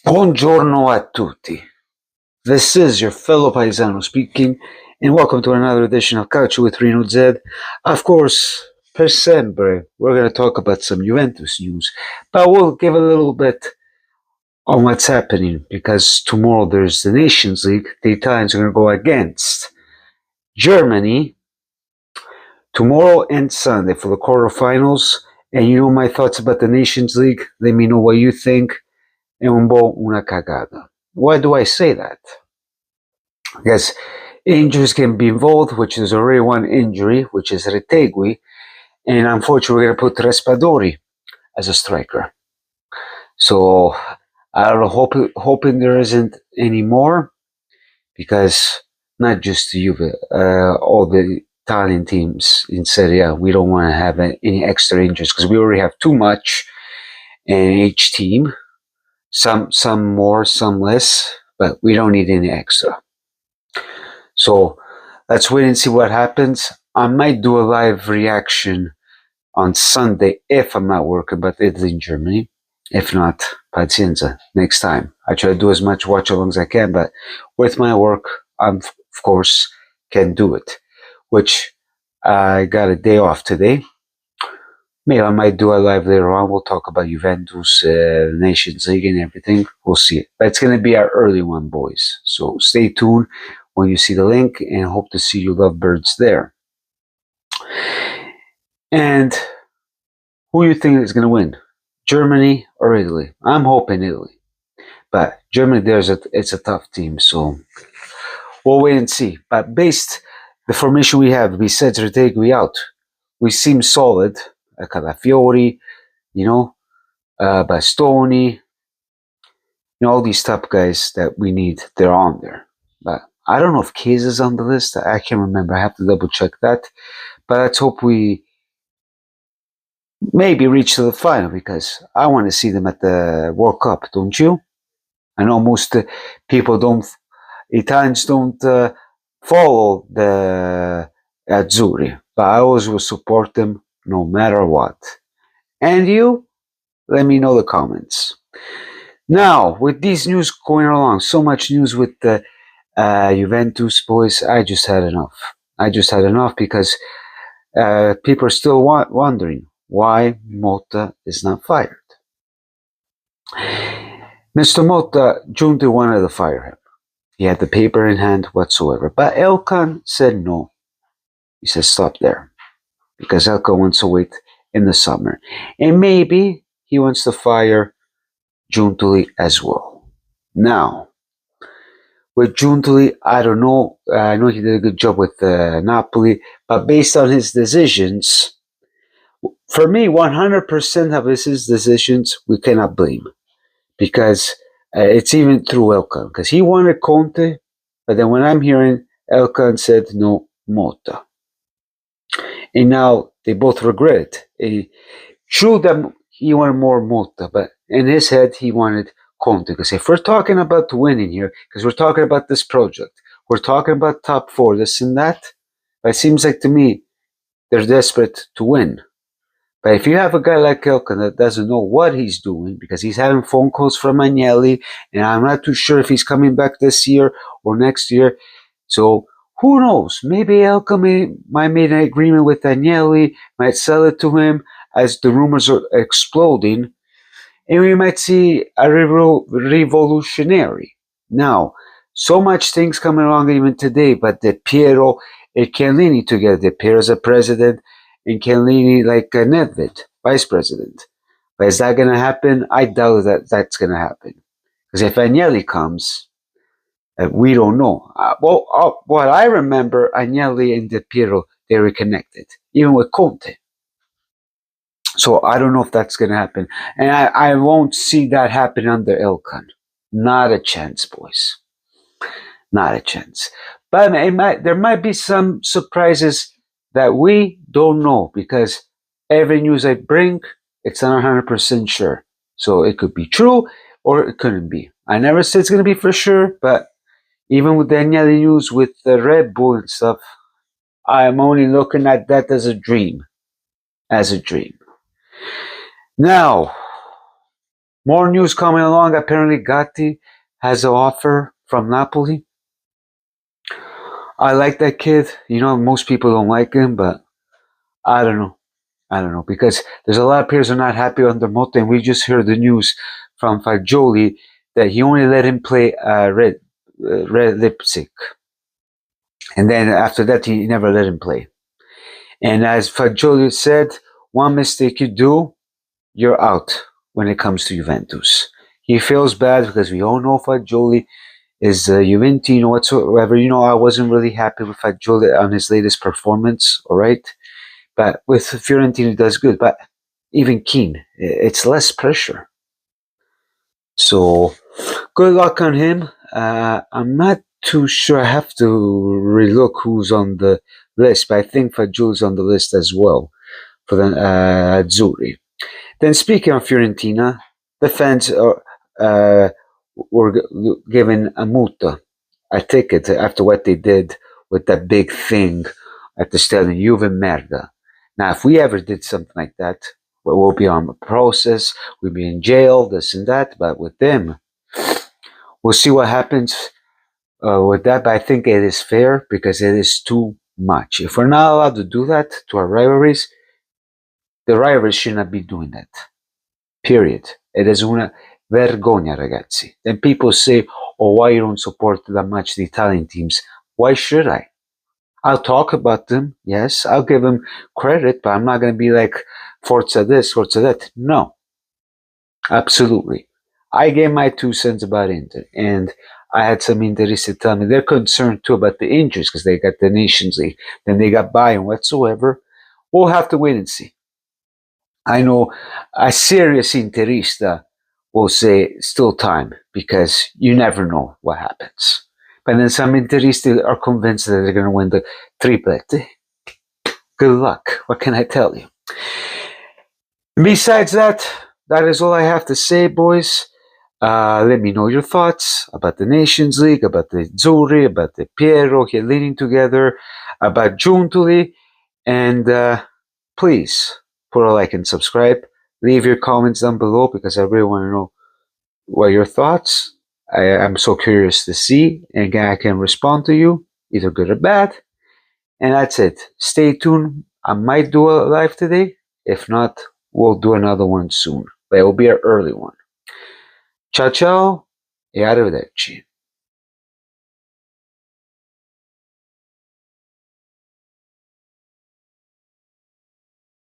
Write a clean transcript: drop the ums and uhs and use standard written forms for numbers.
Buongiorno a tutti. This is your fellow paisano speaking, and welcome to another edition of Calcio with Reno Z. Of course, per sempre, we're going to talk about some Juventus news, but we'll give a little bit on what's happening because tomorrow there's the Nations League. The Italians are going to go against Germany tomorrow and Sunday for the quarterfinals. And you know my thoughts about the Nations League. Let me know what you think. È un po' una cagata. Why do I say that? Because injuries can be involved, which is already one injury, which is Retegui, and unfortunately we're going to put Raspadori as a striker. So I'm hoping there isn't any more, because not just the Juve, all the Italian teams in Serie A, we don't want to have any extra injuries because we already have too much in each team. Some more, some less, but we don't need any extra. So let's wait and see what happens. I might do a live reaction on Sunday if I'm not working about Italy and Germany. If not, pazienza, next time. I try to do as much watch along as I can, but with my work, I of course can do it. Which I got a day off today. Maybe I might do a live later on. We'll talk about Juventus, Nations League and everything. We'll see. But it's going to be our early one, boys. So stay tuned when you see the link, and hope to see you lovebirds there. And who you think is going to win? Germany or Italy? I'm hoping Italy. But Germany, it's a tough team. So we'll wait and see. But based the formation we have, besides Retegui out, we seem solid. Calafiori, Bastoni, all these top guys that we need, they're on there. But I don't know if Case is on the list. I can't remember. I have to double check that. But let's hope we maybe reach to the final, because I want to see them at the World Cup, don't you? I know most Italians don't follow the Azzurri, but I always will support them no matter what. And you? Let me know in the comments. Now, with these news going along, so much news with the Juventus, boys, I just had enough. Because people are still wondering why Motta is not fired. Mr. Motta, Giuntoli wanted to fire him. He had the paper in hand whatsoever. But Elkann said no. He said stop there. Because Elkann wants to wait in the summer. And maybe he wants to fire Giuntoli as well. Now, with Giuntoli, I don't know. I know he did a good job with Napoli. But based on his decisions, for me, 100% of his decisions, we cannot blame. Because it's even through Elkann. Because he wanted Conte, but then when I'm hearing, Elkann said no, Motta. And now they both regret it. True that he wanted more Motta, but in his head he wanted Conte. Because if we're talking about winning here, because we're talking about this project, we're talking about top four, this and that, but it seems like to me they're desperate to win. But if you have a guy like Elkann that doesn't know what he's doing, because he's having phone calls from Agnelli, and I'm not too sure if he's coming back this year or next year, so who knows? Maybe Elkann might make an agreement with Agnelli, might sell it to him as the rumors are exploding, and we might see a revolutionary. Now, so much things coming along even today, but De Piero and Chiellini together. De Piero's a president, and Chiellini like Nedved, vice president. But is that going to happen? I doubt that that's going to happen. Because if Agnelli comes, we don't know. What I remember, Agnelli and De Piero, they were connected, even with Conte. So I don't know if that's going to happen. And I won't see that happen under Elkann. Not a chance, boys. Not a chance. But there might be some surprises that we don't know, because every news I bring, it's not 100% sure. So it could be true or it couldn't be. I never said it's going to be for sure, but even with the Agnelli news with the Red Bull and stuff, I'm only looking at that as a dream. As a dream. Now, More news coming along. Apparently, Gatti has an offer from Napoli. I like that kid. You know, most people don't like him, but I don't know. I don't know because there's a lot of players who are not happy under Motta, and we just heard the news from Fagioli that he only let him play Red Leipzig, and then after that he never let him play. And as Fagioli said, one mistake you do, you're out when it comes to Juventus. He feels bad because we all know Fagioli is Juventino whatsoever. You know, I wasn't really happy with Fagioli on his latest performance, all right? But with Fiorentina, he does good. But even Keane, it's less pressure. So good luck on him. I'm not too sure. I have to relook who's on the list, but I think Fagioli's on the list as well for the Azzurri. Then speaking of Fiorentina, the fans were given a multa, a ticket after what they did with that big thing at the stadium, Juve merda. Now, if we ever did something like that, we'll be on the process, we'll be in jail, this and that, but with them, we'll see what happens with that, but I think it is fair because it is too much. If we're not allowed to do that to our rivalries, the rivalries should not be doing that. Period. It is una vergogna, ragazzi. Then people say, oh, why you don't support that much the Italian teams? Why should I? I'll talk about them, yes. I'll give them credit, but I'm not going to be like, Forza this, Forza that. No. Absolutely. I gave my 2 cents about Inter, and I had some Interists tell me they're concerned too about the injuries because they got the Nations League, then they got Bayern whatsoever. We'll have to wait and see. I know a serious Interista will say still time because you never know what happens. But then some Interisti are convinced that they're going to win the triplete. Good luck. What can I tell you? Besides that, that is all I have to say, boys. Let me know your thoughts about the Nations League, about the Azzurri, about the Piero here leaning together, about Giuntoli, and please put a like and subscribe. Leave your comments down below because I really want to know what your thoughts. I'm so curious to see, and I can respond to you, either good or bad. And that's it. Stay tuned. I might do a live today. If not, we'll do another one soon. But it will be an early one. Ciao ciao e arrivederci.